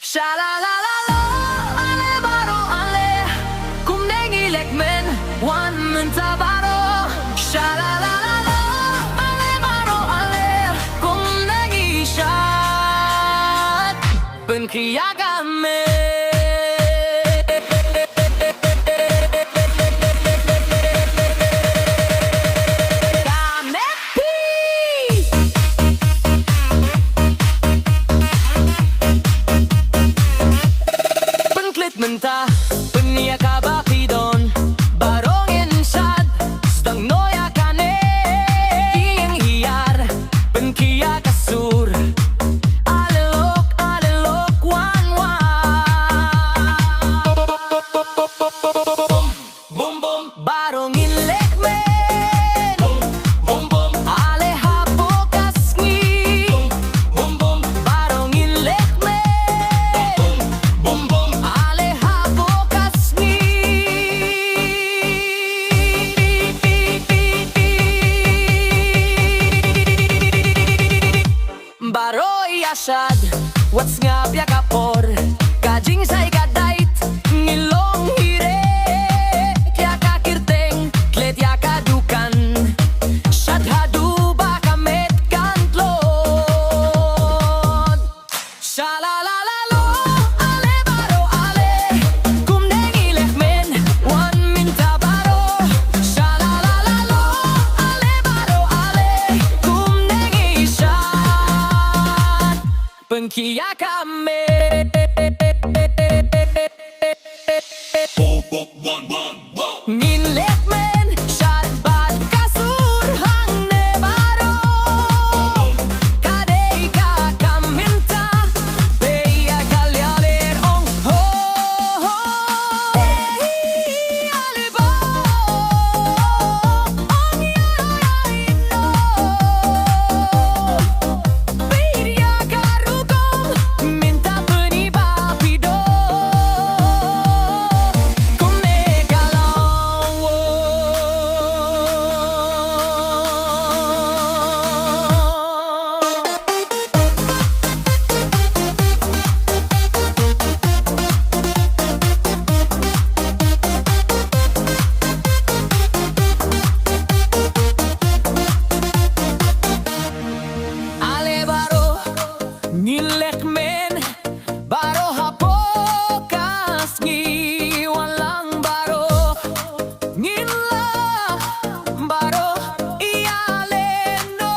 Shalalalalo, ale baro ale, kumnengi lekmen, wan mentabaro. Shalalalalo, ale baro ale, kumnengi shat, penkiyagame. Menta, penia kabakidon, barongin sad, stang noya kane, iyang hiyar, penkia kasur, alelok, wan wan. Bum bum, barongin lekmen, bum bum, ale hapo kasngi, bum bum, barongin lekmen, bum bum. Baroy asad, what's nga pya kapor, kajing say kadait, ngilong hire, kya kakirteng, klet ya kadukan, shadhadu bakamet kantlod. Shalalalalo, ale baro ale, kumnengi lekmen, wan minta baro. Shalalalalo, ale baro ale, kumnengi shat, penkiyagame. Ngin lekmen, shat bad kasur hang ne baro. Kadei kakaminta, beya kalyaler ong ho ho. Ei alibo, ong yayain no. Beya karugong, minta penibapido. Ale baro, ngilekmen, baro hapo kasngi, walang baro, ngila, baro, iyaleno.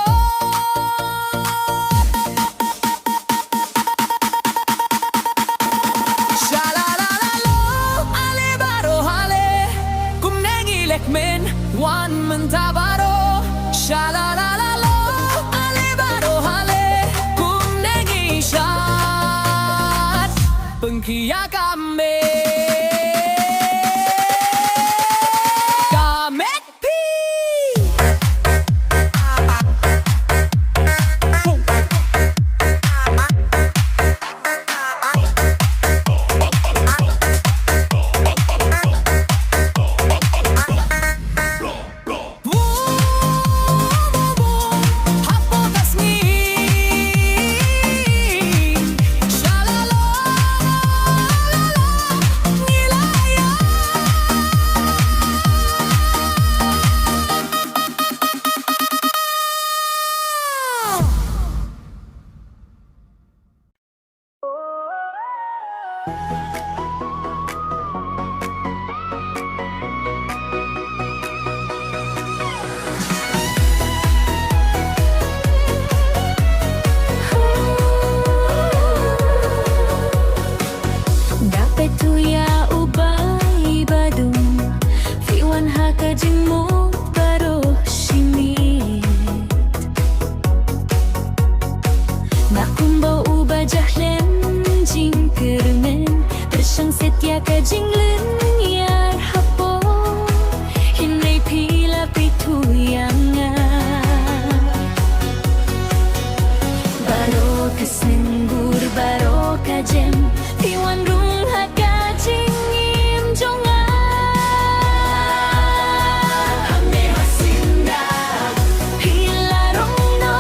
Shalalalalo, ale baro ale, kumnengi lekmen, wan mentabaro. Shalalalalo, ale baro ale, kumnengi shat, penkiyagame. Kamepi. Hapo kasngi, shalala, ngilaya. Dapat tuya ubay badung, fiwan hakajing mo baro shimit. Nakumbaw uba jahlem jing kermen, tersyang setia kajing len yar hapo, hinay pila pituyangan. Baro kasenggur baro kajem, fiwan rung hakajing imjongan. Ame hasinda, hilarong no,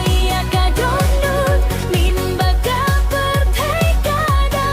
iya kadonut, min baga pertai kada.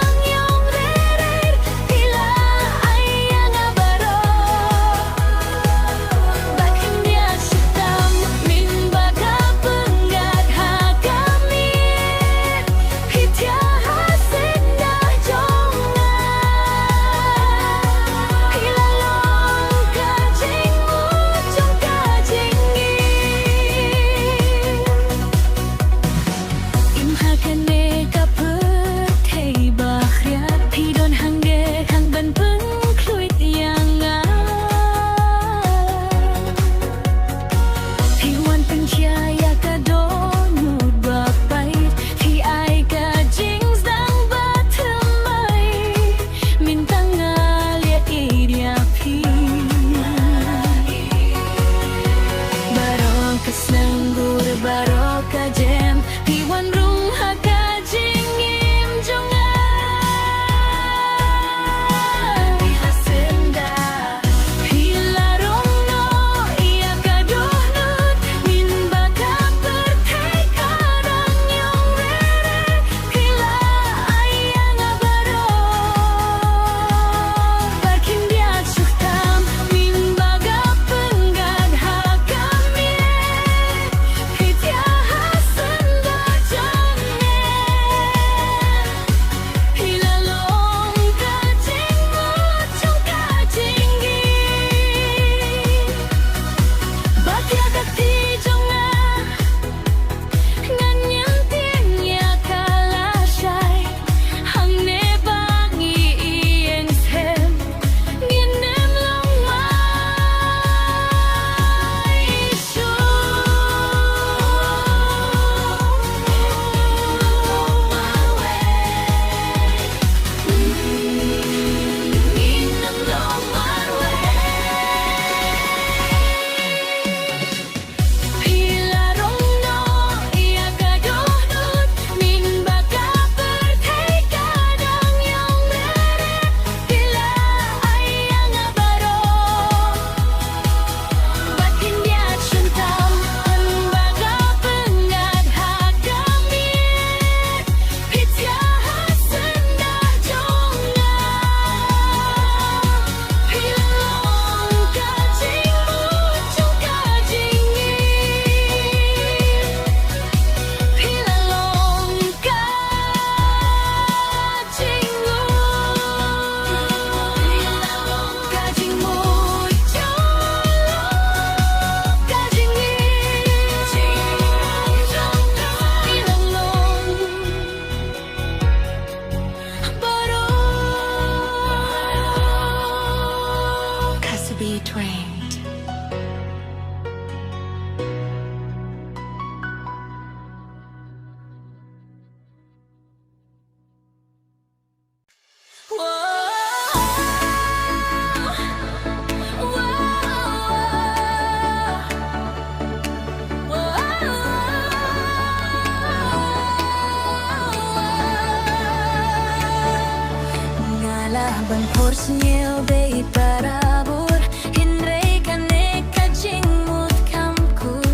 Laban porsinyel be parabur Hinrei kane kajingmut kamkut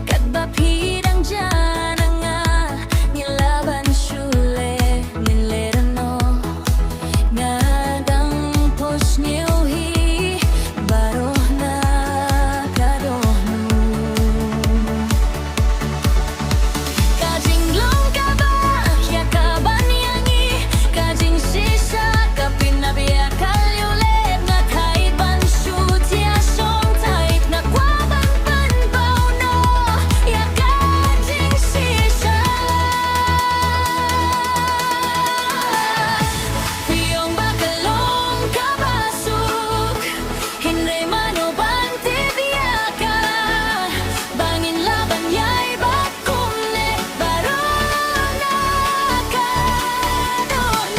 Kadba pidang jananga Nilaban shule nilerano Ngadang posnyel hi Baroh na kadohnu Kajinglong kaba Yakaban yangi Kajing sisa Kapinabiya kalyulet Na kahit bansut Ya song tight Na kwaban panbaw no Ya kajing sisa Piyong bakalong kabasuk Hinrei manoban tibiyaka Bangin laban yay bakumne Barona kadonun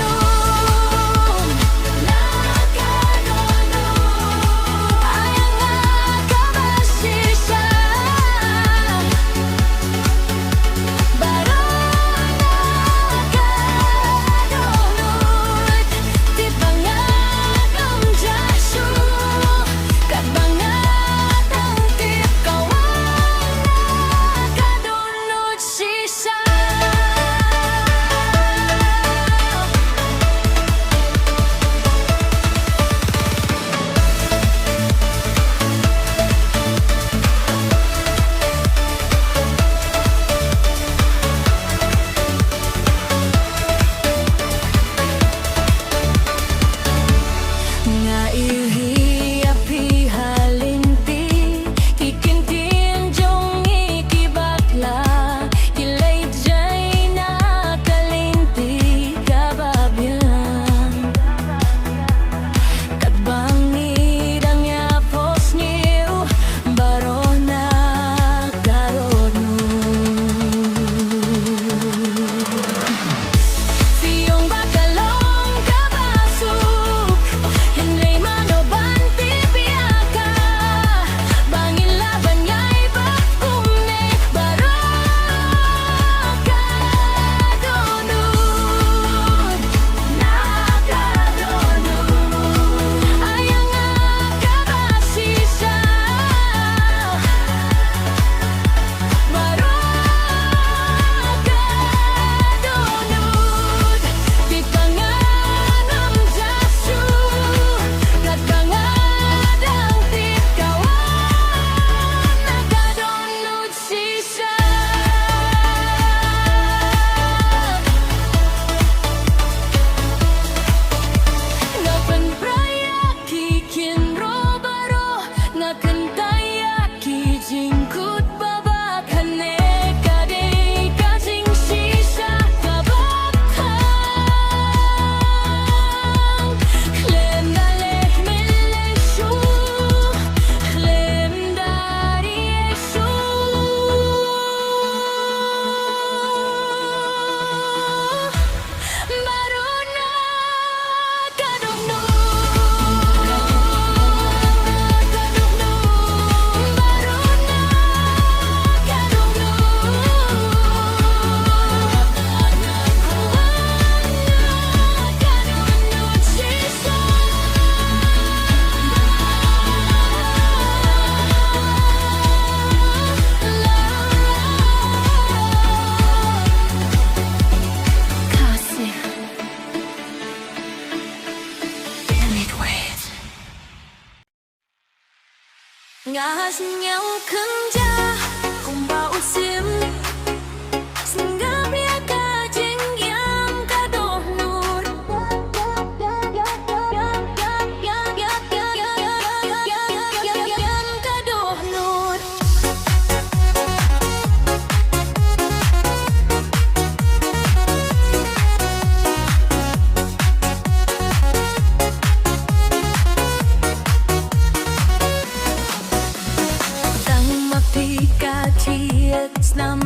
Ayang akabasisa Barona kadonun Tipangatang jasu Katbangatang tipkawan Kadonun sisa Nga ilhi api halinti Kikintin jong ikibakla Kilay jay na kalinti Kababilang Kadbangid ang yapos niyo Baro na karodnu Siyong bakalong kabasuk Hinrei manoban tibiyaka Bangin laban yay bakumne Barona kadonun Nakadonun Ayang akabasisa Barona kadonun Tipanganang jasu Katbangatang tipkawan Nakadonun sisa Ngapan praya kikin robaro Ngakantaya kijingkut baba Kane kade kajing sisa kabakang Klem dalek meleshu Klem dari eshu Barona kadonun Barona kadonun sisa Kasih Midway Ngahas nhau kerja Kumbau sim Singgap dia kajing yang kadoh nur Yang kadoh nur Tang mapika chiet nam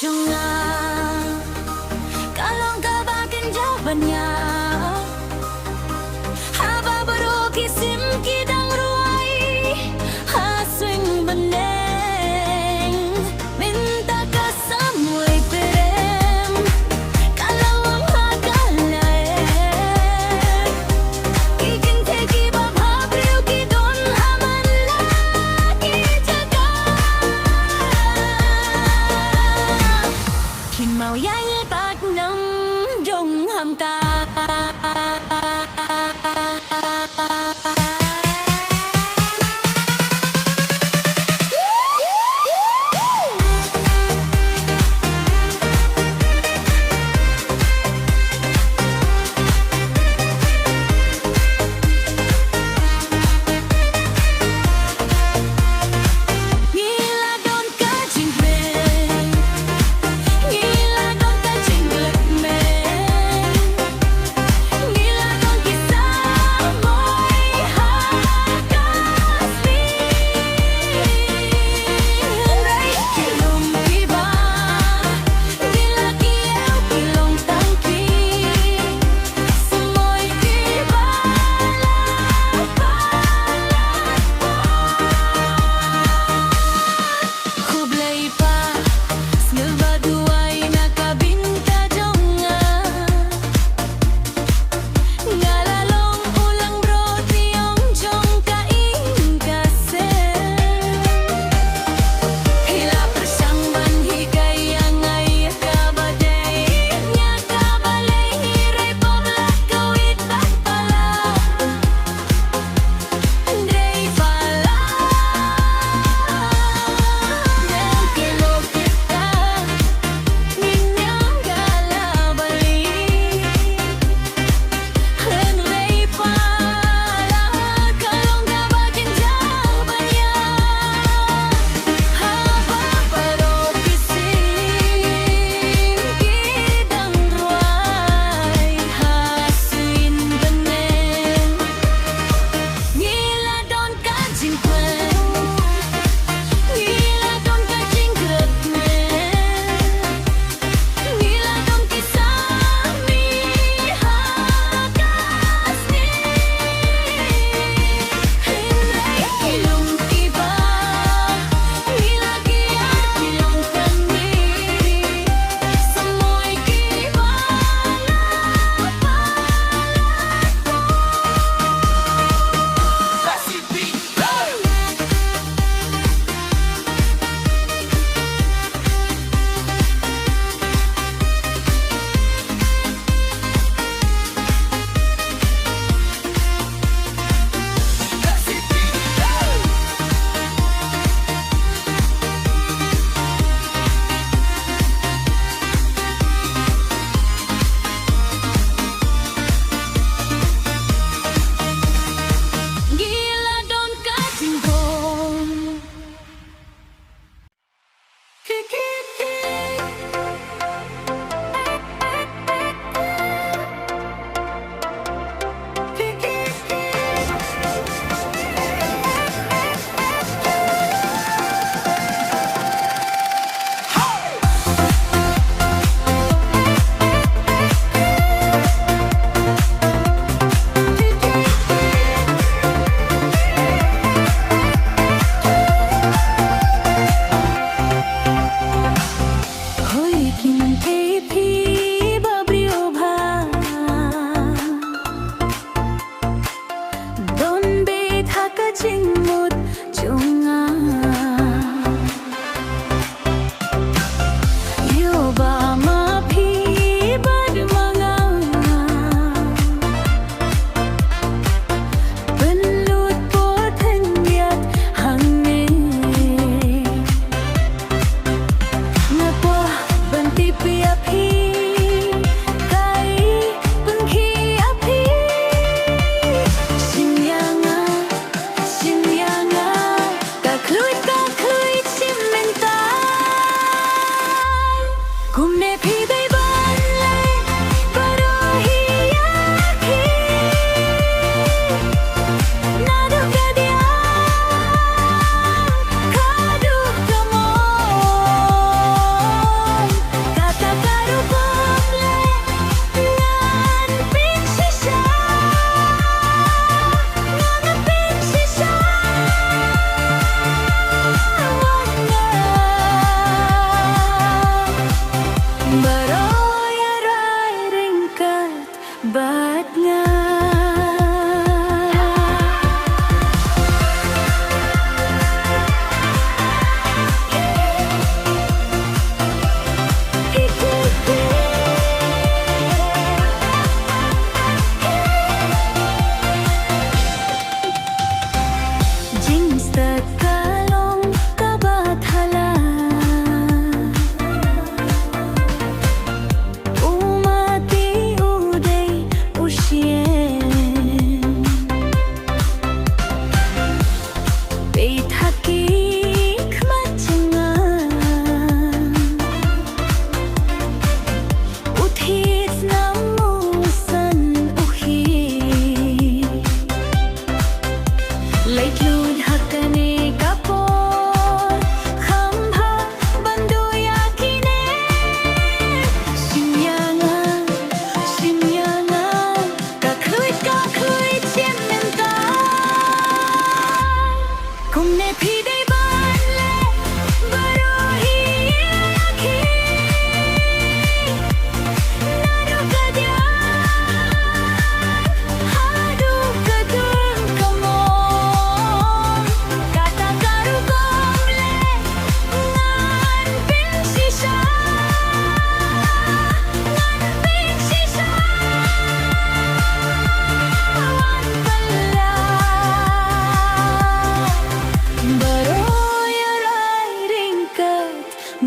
tunga Kalong kabakin jawabannya Haba baru kisim kidang ruai Haswing beneng Minta kasamui perem Kalau ang hagalae Ikin teki babhabriu kidon aman lagi jaga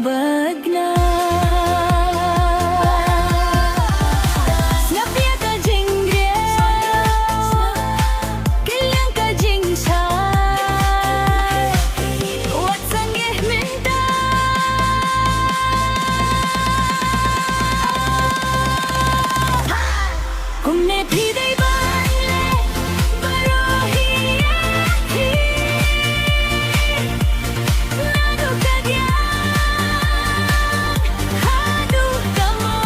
Bagna Snapia ka jingre Kailan ka jingsay Wat sanggih minta Kumne pidai bale Barohi Nado kagyan Hadu kamo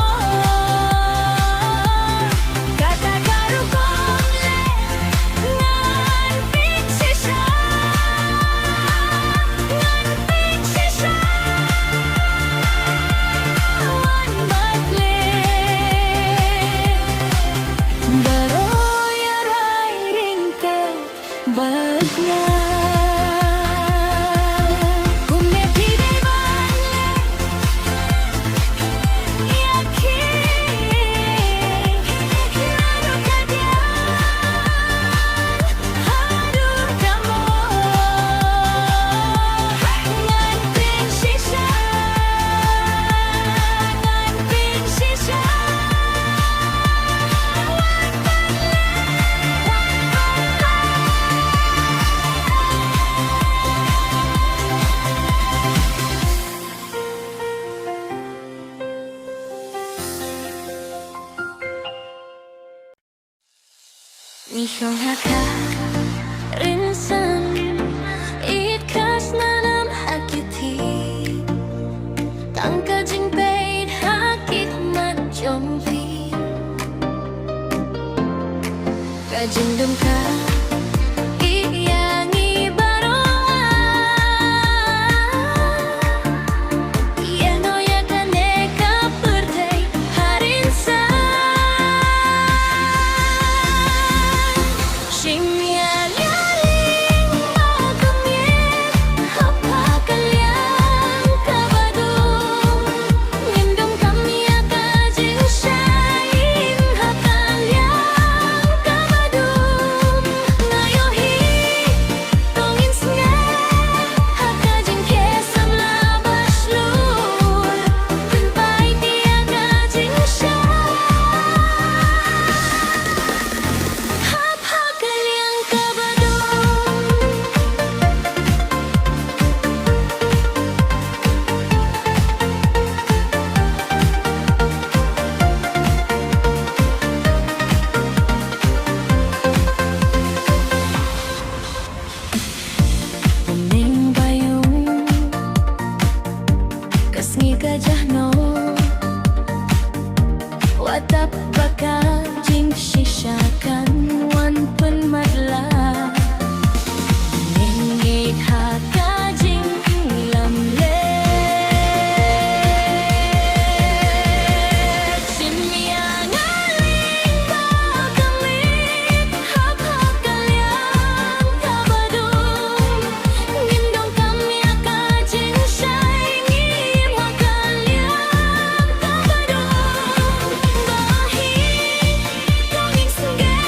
Kata karu komle Ngan piksisha Ngan piksisha Wan batle Baroy aray ringka Bagna Kumne pidai bale Nihong haka rinsan Ikas na nam hakiti Tangka jing paid hakit majompi Kajing dum ka Iyang ibaroa Iyang oya ka neka perday harinsan Shimya lialing magamit Hapa kalyang kabadong Ngindong kamya kajing siyang hakalyang kabadong Ngayohi tongin snga Hakajing kesam labas lul Pinpay tiya kajing siya Hakalyang kabadong Uning bayong Kasngi gajah no Watap baka jing shishakan Wan pun madla Ningit haka jing lamlet Simya ngaling magamit Hakalyang kabadong Ngindong kamya kajing siyang hakalyang kabadong Bahi tonging snga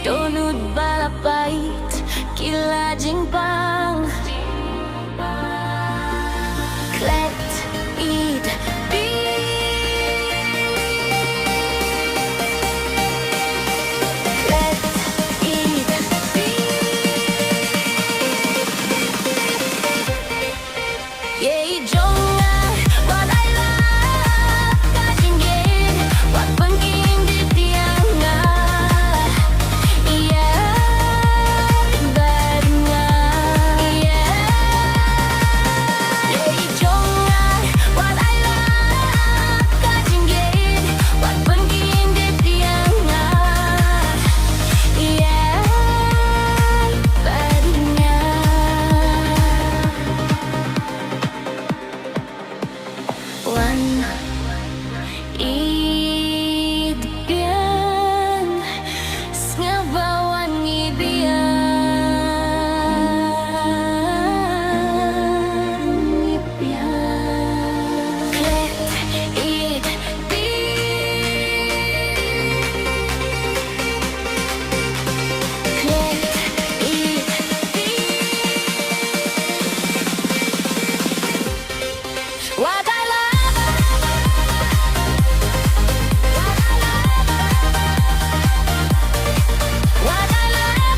Donut balapait kilajing pang Klet id bi Klet id bi Ye jonga what I love kajing gid what pengking di tianga What I love, what I love, what I love,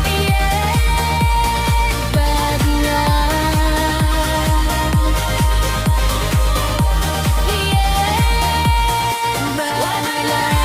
yeah, but what I love.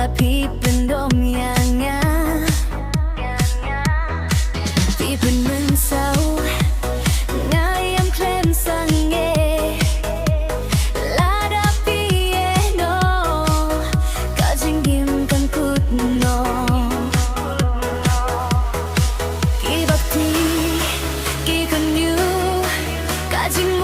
Pi pendom yanga Pi pen men sau Ngayam klem sange Lada pi no Kajing gim kan kut no Ki bakti Ki kan yu Kajing